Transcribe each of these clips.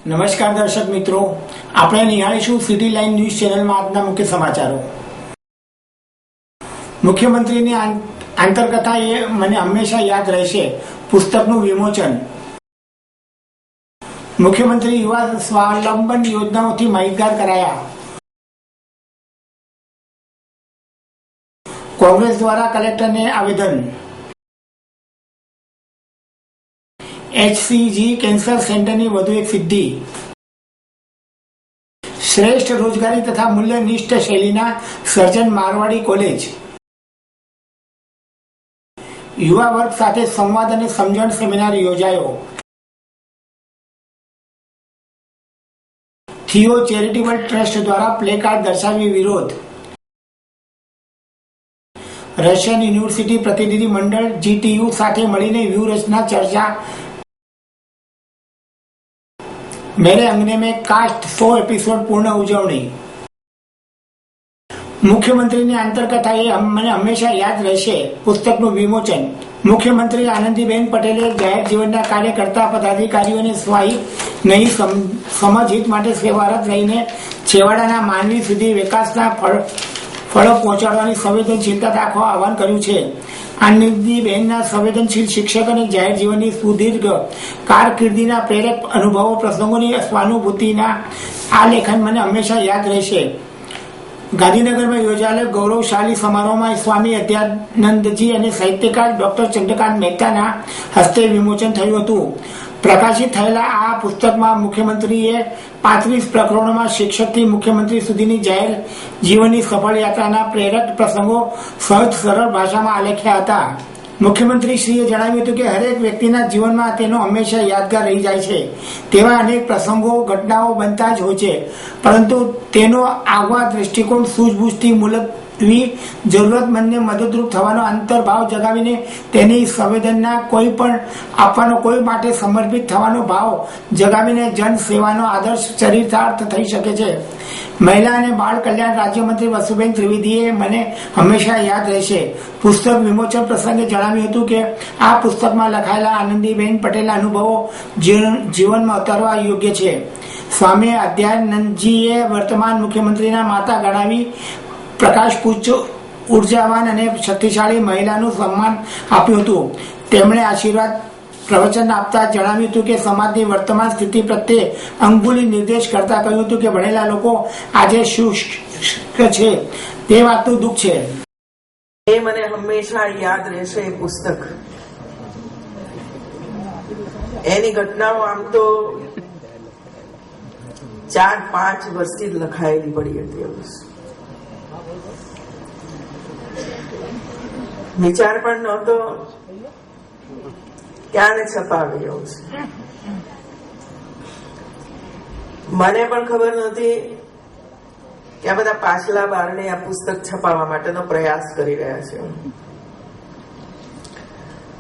નમસ્કાર દર્શક મિત્રો, આપણે નિહાળીશું સિટી લાઈન ન્યૂઝ ચેનલમાં આજના મુખ્ય સમાચારો. મુખ્યમંત્રીની આંતરકથા એ મને હંમેશા યાદ રહેશે પુસ્તકનું વિમોચન. મુખ્યમંત્રી યુવા સ્વાવલંબન યોજનાઓથી માહિતગાર કરાયા. કોંગ્રેસ દ્વારા કલેક્ટરને આવેદન. HCG કેન્સર સેન્ટરની વધુ એક સિદ્ધિ. શ્રેષ્ઠ રોજગારી તથા મૂલ્યનિષ્ઠ શૈલીના સર્જન મારવાડી કોલેજ. યુવા વર્ગ સાથે સંવાદ અને સમજણ સેમિનાર યોજાયો. થિયો ચેરિટેબલ ટ્રસ્ટ દ્વારા પ્લેકાર્ડ દર્શાવી વિરોધ. રશિયન યુનિવર્સિટી પ્રતિનિધિ મંડળ GTU સાથે મળીને વ્યૂહરચના ચર્ચા. मेरे अंगने में कास्ट 100 एपिसोड पूर्ण उजवणी. મુખ્યમંત્રીની આંતરકથા એ મને હંમેશા યાદ રહેશે પુસ્તકનું વિમોચન. મુખ્યમંત્રી આનંદીબેન પટેલે જાહેર જીવનના કાર્યકર્તા પદાધિકારીઓને સ્વાહી નહીં સમજહિત માટે સેવારત રહીને છેવાડાના માનવી સુધી વિકાસના ફળો પહોંચાડવાની સંવેદનશીલતા દાખવા આહવાન કર્યું છે. આનંદીબેનના સંવેદનશીલ શિક્ષક અને જાહેર જીવનની સુદીર્ઘ કારકિર્દીના પ્રેરક અનુભવો પ્રસંગોની સ્વાનુભૂતિના આ લેખન મને હંમેશા યાદ રહેશે. ગાંધીનગરમાં યોજાયેલા ગૌરવશાળી સમારોહમાં સ્વામી અધ્યાનંદજી અને સાહિત્યકાર ડોક્ટર ચંદ્રકાંત મહેતાના હસ્તે વિમોચન થયું હતું. પ્રકાશિત થયેલા આ પુસ્તકમાં મુખ્યમંત્રીએ 35 પ્રકરણોમાં શિક્ષકથી મુખ્યમંત્રી સુધીની જાહેર જીવનની સફળ યાત્રાના પ્રેરક પ્રસંગો સહજ સરળ ભાષામાં આલેખ્યા હતા. મુખ્યમંત્રીશ્રીએ જણાવ્યું હતું કે હરેક વ્યક્તિના જીવનમાં તેનો હંમેશા યાદગાર રહી જાય છે તેવા અનેક પ્રસંગો ઘટનાઓ બનતા જ હોય છે, પરંતુ તેનો આગવા દ્રષ્ટિકોણ સૂઝબૂઝથી મુલતવી જરૂરતમંદને મદદરૂપ થવાનો અંતર્ભાવ જગાવીને તેની સંવેદનના કોઈ પણ આપવાનો, કોઈ માટે સમર્પિત થવાનો ભાવ જગાવીને જન સેવાનો આદર્શ ચરિતાર્થ થઈ શકે છે. મહિલા અને બાળ કલ્યાણ રાજ્યમંત્રી વસુબેન ત્રિવેદીએ મને હંમેશા યાદ રહેશે પુસ્તક વિમોચન પ્રસંગે જણાવ્યું હતું કે આ પુસ્તકમાં લખાયેલા આનંદીબેન પટેલના અનુભવો જીવનમાં ઉતારવા યોગ્ય છે. સ્વામી અધ્યાનંદજીએ વર્તમાન મુખ્યમંત્રીના માતા ગણાવી પ્રકાશપુંજ ઉર્જાવાન અને શક્તિશાળી મહિલાનું સન્માન આપ્યું હતું. તેમણે આશીર્વાદ પ્રવચન આપતા જણાવ્યું હતું કે સમાજની વર્તમાન સ્થિતિ પ્રત્યે અંગુલી નિર્દેશ કરતા કહ્યું હતું કે ભણેલા લોકો આજે શુષ્ક છે તે વાતનું દુઃખ છે. એ મને હંમેશા યાદ રહેશે એ પુસ્તક. એની ઘટનાઓ આમ તો 4-5 વર્ષથી જ લખાયેલી પડી હતી. વિચાર પણ નહોતો ક્યારે છપાવી રહ્યો છે. મને પણ ખબર નહોતી કે આ બધા પાછલા બારણે આ પુસ્તક છપાવવા માટેનો પ્રયાસ કરી રહ્યા છે.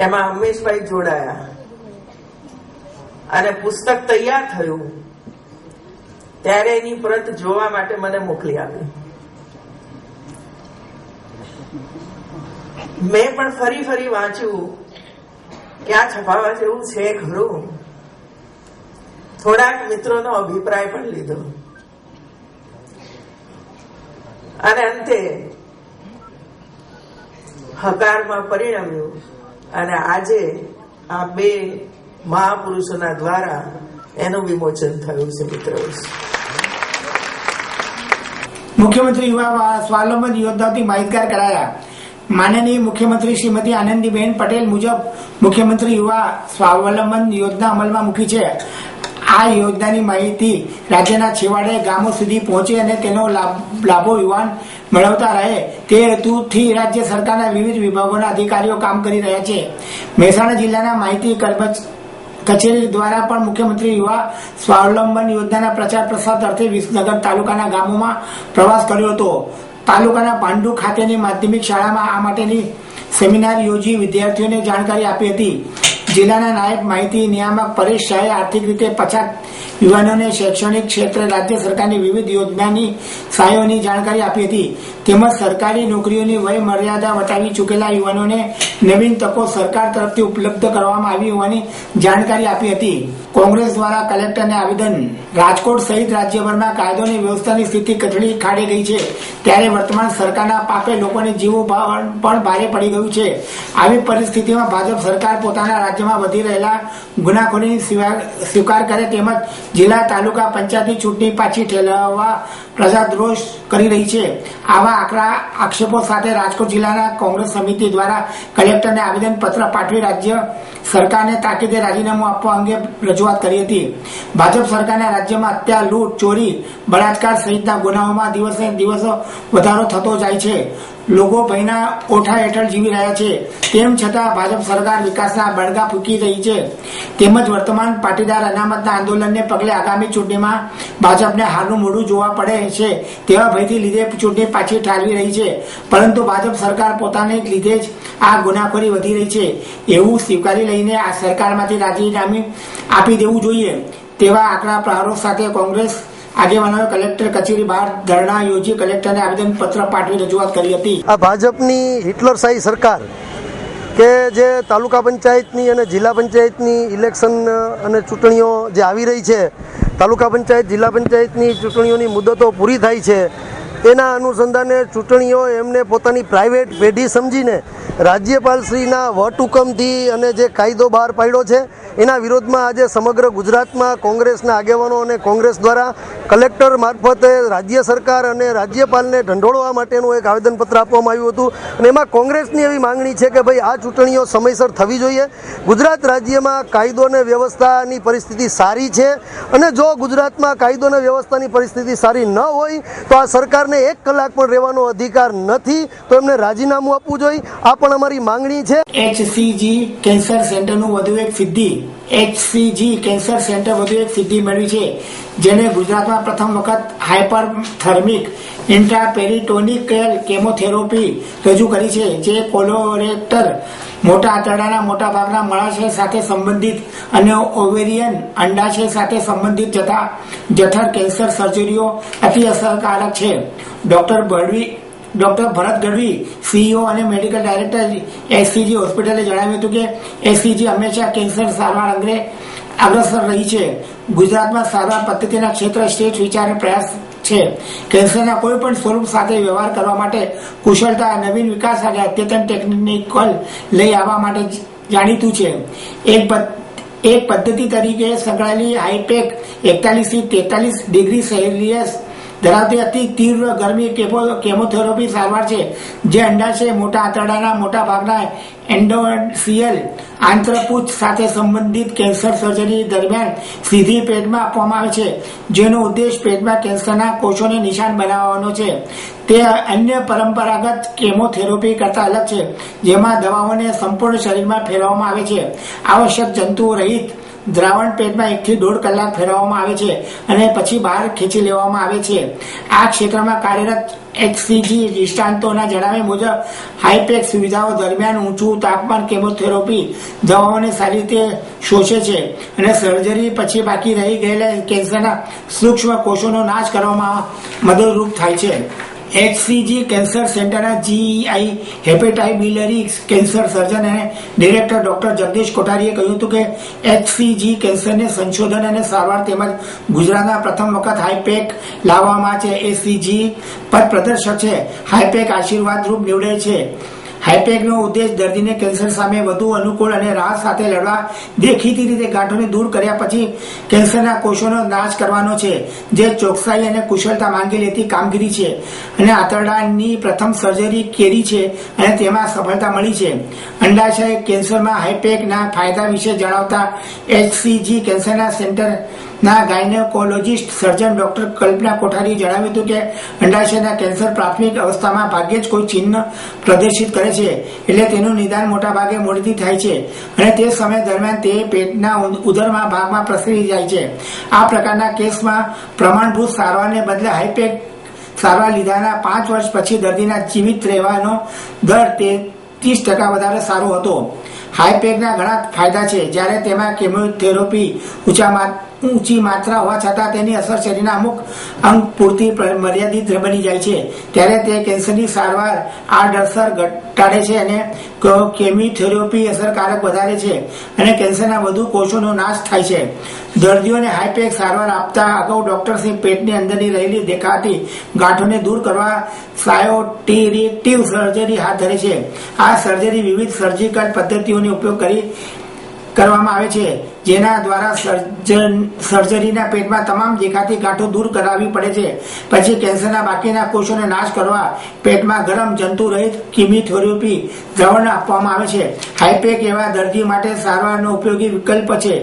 એમાં હંમેશભાઈ જોડાયા અને પુસ્તક તૈયાર થયું ત્યારે એની પ્રત જોવા માટે મને મોકલી આપી. મેં પણ ફરી વાંચ્યું કે આ છપાવવા જેવું છે ખરું. થોડાક મિત્રોનો અભિપ્રાય પણ લીધો અને અંતે હકારમાં પરિણમ્યું અને આજે આ 2 મહાપુરુષોના દ્વારા એનું વિમોચન થયું છે. મિત્રો, મુખ્યમંત્રી યુવા સ્વાવલંબન યોજનાથી માહિતગાર કરાયા. માનનીય મુખ્યમંત્રી શ્રીમતી આનંદીબેન પટેલ મુજબ મુખ્યમંત્રી યુવા સ્વાવલંબન યોજના અમલમાં મૂકી છે. આ યોજનાની માહિતી રાજ્યના છેવાડે ગામો સુધી પહોંચે અને તેનો લાભો યુવાન મેળવતા રહે તે હેતુથી રાજ્ય સરકારના વિવિધ વિભાગોના અધિકારીઓ કામ કરી રહ્યા છે. મહેસાણા જિલ્લાના માહિતી કચેરી દ્વારા પણ મુખ્યમંત્રી યુવા સ્વાવલંબન યોજનાના પ્રચાર પ્રસાર અર્થે વિસનગર તાલુકાના ગામોમાં પ્રવાસ કર્યો હતો. તાલુકાના પાંડુ ખાતેની માધ્યમિક શાળામાં આ માટેની સેમિનાર યોજી વિદ્યાર્થીઓને જાણકારી આપી હતી. જિલ્લાના નાયબ માહિતી નિયામક પરેશ શાહે આર્થિક રીતે પછાત યુવાનોને શૈક્ષણિક ક્ષેત્રે રાજ્ય સરકારની વિવિધ યોજનાની સહાયોની જાણકારી આપી હતી તેમજ સરકારી નોકરીઓની વય મર્યાદા વટાવી ચૂકેલા યુવાનોને નવીન તકો સરકાર તરફથી ઉપલબ્ધ કરવામાં આવી હોવાની જાણકારી આપી હતી. કોંગ્રેસ દ્વારા કલેક્ટરને આવેદન. રાજકોટ સહિત રાજ્યભરમાં કાયદો અને વ્યવસ્થાની સ્થિતિ કથળી ખાડે ગઈ છે ત્યારે વર્તમાન સરકારના પાપે લોકોને જીવો પણ ભારે પડી ગયું છે. આવી પરિસ્થિતિમાં ભાજપ સરકાર પોતાના રાજ્યમાં વધી રહેલા ગુનાખોરીની સ્વીકાર કરે તેમજ જિલ્લા તાલુકા પંચાયતની ચૂંટણી પાછી ઠેલવવા પ્રજાદ્રોષ કરી રહી છે. આવા આકરા આક્ષેપો સાથે રાજકોટ જિલ્લાના કોંગ્રેસ સમિતિ દ્વારા કલેક્ટરને આવેદન પત્ર પાઠવી રાજ્ય સરકારને તાકીદે રાજીનામું આપવા અંગે રજૂઆત કરી હતી. ભાજપ સરકારના રાજ્યમાં હત્યા, લૂંટ, ચોરી, બળાત્કાર સહિતના ગુનાઓમાં દિવસે દિવસ વધારો થતો જાય છે. લોકો ભયના ઓઠા હેઠળ જીવી રહ્યા છે. તેમ છતાં ભાજપ સરકાર વિકાસના બળગા ફૂંકી રહી છે તેમજ વર્તમાન પાટીદાર અનામતના આંદોલનને પગલે આગામી ચૂંટણીમાં ભાજપને હારનું મોઢું જોવા પડે છે તેવા ભયથી લીધે ચૂંટણી પાછી ઠાલવી રહી છે. પરંતુ ભાજપ સરકાર પોતાને લીધે જ આ ગુનાખોરી વધી રહી છે એવું સ્વીકારી લઈને આ સરકારમાંથી રાજીનામું આપી દેવું જોઈએ તેવા આકરા પ્રહારો સાથે કોંગ્રેસ આગેવાનોએ કલેક્ટર કચેરી બહાર ધરણા યોજી કલેક્ટરને આવેદન પત્ર પાઠવી રજૂઆત કરી હતી. આ ભાજપની હિટલરશાહી સરકાર કે જે તાલુકા પંચાયતની અને જિલ્લા પંચાયતની ઇલેક્શન અને ચૂંટણીઓ જે આવી રહી છે, તાલુકા પંચાયત જિલ્લા પંચાયતની ચૂંટણીઓની મુદતો પૂરી થાય છે એના અનુસંધાને ચૂંટણીઓ એમને પોતાની પ્રાઇવેટ પેઢી સમજીને રાજ્યપાલશ્રીના વટહુકમથી અને જે કાયદો બહાર પાડ્યો છે એના વિરોધમાં આજે સમગ્ર ગુજરાતમાં કોંગ્રેસના આગેવાનો અને કોંગ્રેસ દ્વારા કલેક્ટર મારફતે રાજ્ય સરકાર અને રાજ્યપાલને ઢંઢોળવા માટેનું એક આવેદનપત્ર આપવામાં આવ્યું હતું અને એમાં કોંગ્રેસની એવી માંગણી છે કે ભાઈ આ ચૂંટણીઓ સમયસર થવી જોઈએ. ગુજરાત રાજ્યમાં કાયદો અને વ્યવસ્થાની પરિસ્થિતિ સારી છે અને જો ગુજરાતમાં કાયદો અને વ્યવસ્થાની પરિસ્થિતિ સારી ન હોય તો આ સરકારને 1 કલાક પણ રહેવાનો અધિકાર નથી, તો એમને રાજીનામું આપવું જોઈએ. આ પણ અમારી માંગણી છે. HCG કેન્સર સેન્ટરનું વધુ એક સિદ્ધિ. HCG કેન્સર સેન્ટર વધુ એક સિદ્ધિ મેળવી છે જેને ગુજરાતમાં પ્રથમ વખત હાઇપરથર્મિક ઇન્ટ્રાપેરિટોનિકલ કેમોથેરાપી રજૂ કરી છે જે કોલોરેક્ટર, મોટા આંતરડાના મોટા ભાગના મળાશય સાથે સંબંધિત અને ઓવેરિયન અંડાશય સાથે સંબંધિત જઠર કેન્સર સર્જરીઓ અતિ અસરકારક છે. ડોક્ટર ભરત ગઢવી, CEO અને મેડિકલ ડાયરેક્ટર HCG હોસ્પિટલે જણાવ્યું હતું કે HCG હંમેશા કેન્સર સારવાર અંગે અગ્રસર રહી છે. ગુજરાતમાં સારવાર પદ્ધતિના ક્ષેત્રે શ્રેષ્ઠ વિચાર પ્રયાસ છે. કેન્સરના કોઈ પણ સ્વરૂપ સાથે વ્યવહાર કરવા માટે કુશળતા, નવીન વિકાસ અને અદ્યતન ટેકનિકલ લઈ આવવા માટે જાણીતું છે. એક પદ્ધતિ તરીકે સંકળાયેલી હાઈપેક 41 થી 43 ડિગ્રી સેલ્સિયસ ધરાવતી અતિ તીવ્ર ગરમી કેમોથેરાપી સારવાર છે જે અંડાશય, મોટા આંતરડાના મોટા ભાગના એન્ડોમેટ્રિયલ આંતરપૂછ સાથે સંબંધિત કેન્સર સર્જરી દરમિયાન સીધી પેટમાં આપવામાં આવે છે જેનો ઉદ્દેશ પેટમાં કેન્સરના કોષોને નિશાન બનાવવાનો છે. તે અન્ય પરંપરાગત કેમોથેરાપી કરતા અલગ છે જેમાં દવાઓને સંપૂર્ણ શરીરમાં ફેરવવામાં આવે છે. આવશ્યક જંતુઓ રહિત દ્રાવણ પેટમાં 1 થી 1.5 કલાક ફેરવવામાં આવે છે અને પછી બહાર ખેંચી લેવામાં આવે છે. આ ક્ષેત્રમાં કાર્યરત HCG નિષ્ણાતોના જણાવ્યા મુજબ હાઈપેક સુવિધાઓ દરમિયાન ઊંચું તાપમાન કેમોથેરાપી દવાઓને સારી રીતે શોષે છે અને સર્જરી પછી બાકી રહી ગયેલા કેન્સરના સૂક્ષ્મ કોષોનો નાશ કરવામાં મદદરૂપ થાય છે. HCG કેન્સર સેન્ટરના GEI હેપેટાઇબિલરી કેન્સર સર્જન અને ડિરેક્ટર ડોક્ટર જગદીશ કોઠારીએ કહ્યું હતું કે HCG કેન્સરને સંશોધન અને સારવાર તેમજ ગુજરાતના પ્રથમ વખત હાઈપેક લાવવામાં છે. HCG પદ પ્રદર્શક છે. હાઈપેક આશીર્વાદ રૂપ નીવડે છે. હાઈપેકનો ઉદ્દેશ દર્દીને કેન્સર સામે વધુ અનુકૂળ અને રાહત સાથે લડવા દેખીતી રીતે ગાંઠોને દૂર કર્યા પછી કેન્સરના કોષોનો નાશ કરવાનો છે જે ચોકસાઈ અને કુશળતા માંગી લેતી કામગીરી છે અને આંતરડાની પ્રથમ સર્જરી કરી છે અને તેમાં સફળતા મળી છે. અંડાશય કેન્સરમાં હાઈપેકના ફાયદા વિશે જણાવતા HCG કેન્સરના સેન્ટરના ગાયનેકોલોજીસ્ટ સર્જન ડોક્ટર કલ્પના કોઠારીએ જણાવ્યું હતું કે અંડાશયના કેન્સર પ્રાથમિક અવસ્થામાં ભાગ્યે જ કોઈ ચિહ્ન પ્રદર્શિત કરે છે એટલે તેનું નિદાન મોટા ભાગે મોડેથી થાય છે અને તે સમય દરમિયાન તે પેટના ઉદરના ભાગમાં પ્રસરી જાય છે. આ પ્રકારના કેસમાં પ્રમાણભૂત સારવારને બદલે હાઈપેક સારવાર લીધાના 5 વર્ષ પછી દર્દીના જીવિત રહેવાનો દર 30% વધારે સારો હતો. હાઈપેકના ઘણા ફાયદા છે. જ્યારે તેમાં કેમોથેરાપી, ઊંચી માત્રા હોવા છતાં તેની અસર શરીરના અમુક અંગ પૂરતી મર્યાદિત બની જાય છે, ત્યારે તે કેન્સરની સારવાર આડઅસર ઘટાડે છે અને કેમિયોથેરાપી અસરકારક વધારે છે અને કેન્સરના વધુ કોષોનો નાશ થાય છે. દર્દીઓને હાઈપેક સારવાર આપતા અગાઉ ડોક્ટર્સની પેટની અંદરની રહેલી દેખાતી ગાંઠોને દૂર કરવા સાયોટિરેક્ટિવ સર્જરી હાથ ધરે છે. આ સર્જરી વિવિધ સર્જિકલ પદ્ધતિઓનો ઉપયોગ કરવામાં આવે છે, જેના દ્વારા સર્જરીના પેટમાં તમામ દેખાતી ગાંઠો દૂર કરાવવી પડે છે. પછી કેન્સરના બાકીના કોષોનો નાશ કરવા પેટમાં ગરમ જંતુ રહિત કેમિયોથેરાપી દ્રવણ આપવામાં આવે છે. હાઈપેક એવા દર્દી માટે સારવારનો ઉપયોગી વિકલ્પ છે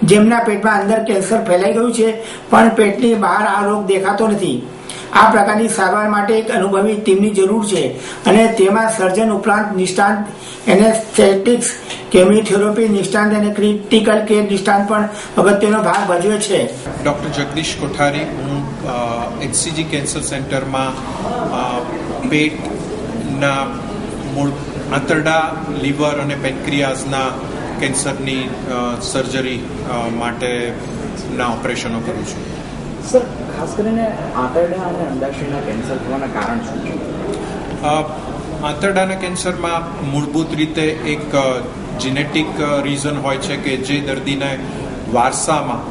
જેમના પેટમાં અંદર કેન્સર ફેલાઈ ગયું છે પણ પેટની બહાર આ રોગ દેખાતો નથી. આ પ્રકારની સારવાર માટે એક અનુભવી ટીમની જરૂર છે અને તેમાં સર્જન ઉપરાંત નિષ્ણાત એનેસ્થેટિક્સ, કેમિયોથેરાપી નિષ્ણાત અને ક્રિટિકલ કેર નિષ્ણાત પણ અગત્યનો ભાગ ભજવે છે. ડૉક્ટર જગદીશ કોઠારી, હું એચસીજી કેન્સર સેન્ટરમાં પેટના મૂળ આંતરડા, લીવર અને પેન્ક્રિયાઝના કેન્સરની સર્જરી માટેના ઓપરેશનો કરું છું. સર, ખાસ કરીને આંતરડા અને અંડાશયના કેન્સર થવાના કારણ શું છે? આંતરડાના કેન્સરમાં મૂળભૂત રીતે એક જીનેટિક રીઝન હોય છે કે જે દર્દીને વારસામાં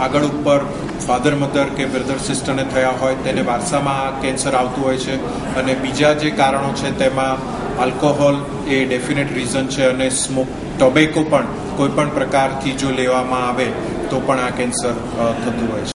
આગળ ઉપર ફાધર મધર કે બ્રધર સિસ્ટરને થયા હોય તેને વારસામાં કેન્સર આવતું હોય છે. અને બીજા જે કારણો છે તેમાં આલ્કોહોલ એ ડેફિનેટ રીઝન છે અને ટોબેકો પણ કોઈ પણ પ્રકારથી જો લેવામાં આવે તો પણ આ કેન્સર થતું હોય છે.